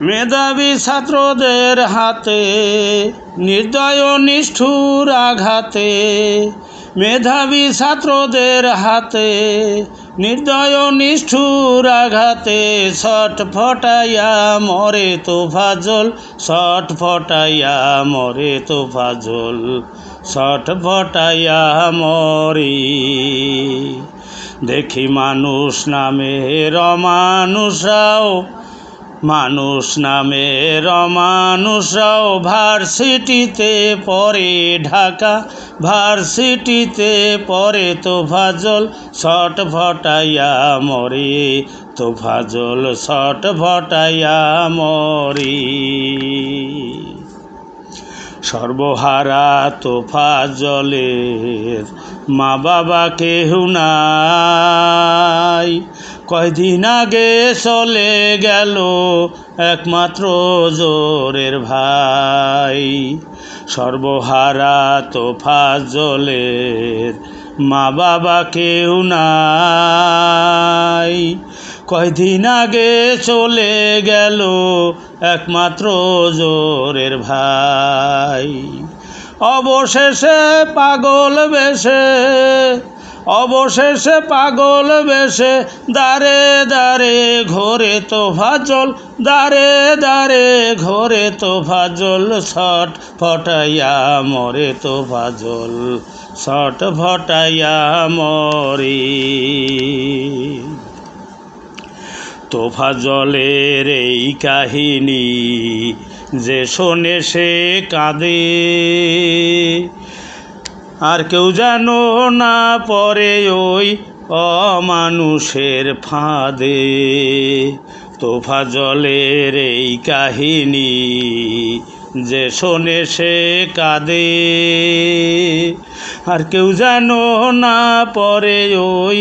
মেধাবী ছাত্রদের হাতে নির্দয় নিষ্ঠুর আঘাতে, মেধাবী ছাত্রদের হাতে নির্দয় নিষ্ঠুর আঘাতে, ছটফটাইয়া মরে তোফাজ্জল, ছটফটাইয়া মরে তোফাজ্জল, ছটফটাইয়া মরে। দেখি মানুষ নামের অমানুষরাও, মানুষ নামের অমানুষরাও ভার্সিটিতে পড়ে, ঢাকা ভার্সিটিতে পড়ে তোফাজ্জল, ছটফটাইয়া মরে তোফাজ্জল, ছটফটাইয়া মরে। সর্বহারা তোফাজ্জলের মা বাবা কেহ নাই, কয়দিন আগে চলে গেল একমাত্র জোরের ভাই। সর্বহারা তোফাজ্জলের মা বাবা কেউ নাই, কয়দিন আগে চলে গেল একমাত্র জোরের ভাই। অবশেষে পাগল বেশে, অবশেষে পাগল বেশে দাঁড়ে দাঁড়ে ঘোরে তোফাজ্জল, দাঁড়ে দাঁড়ে ঘোরে তোফাজ্জল, ছটফটাইয়া মরে তোফাজ্জল, ছটফটাইয়া মরে। তোফাজ্জলের এই কাহিনী যে শোনে সে কাঁদে, আর কেউ যেন না পড়ে ওই অমানুষের ফাঁদে। তোফাজ্জলের এই কাহিনী যে শোনে সে কাঁদে, আর কেউ যেন না পড়ে ওই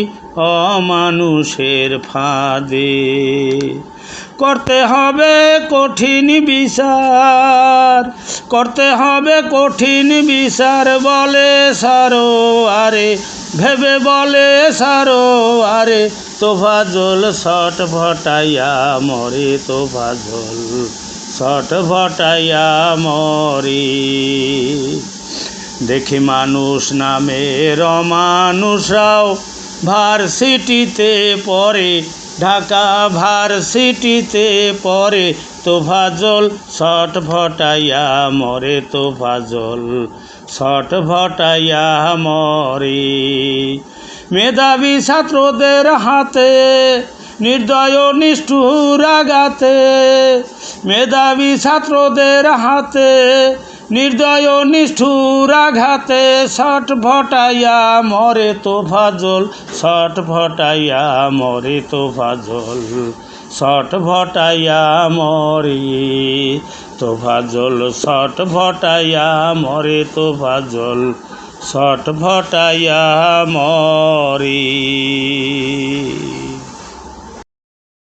অমানুষের ফাঁদে। করতে হবে কঠিন বিচার, করতে হবে কঠিন বিচার, বলে সারো আরে ভেবে বলে সারো আরে, তোফাজ্জল ছটফটাইয়া মরে তোফাজ্জল, ছটফটাইয়া মরে। দেখি মানুষ নামের অমানুষরাও ভার্সিটিতে পড়ে, ঢাকা ভার্সিটিতে পড়ে তোফাজ্জল, ছটফটাইয়া মরে তোফাজ্জল, ছটফটাইয়া মরে। মেধাবী ছাত্রদের হাতে নির্দয় নিষ্ঠুর আঘাতে, মেধাবী ছাত্রদের হাতে নির্দয় নিষ্ঠুর আঘাতে, ছটফটাইয়া মরে তোফাজ্জল, ছটফটাইয়া মরে তোফাজ্জল, ছটফটাইয়া মরে তোফাজ্জল, ছটফটাইয়া মরে তোফাজ্জল, ছটফটাইয়া মরে।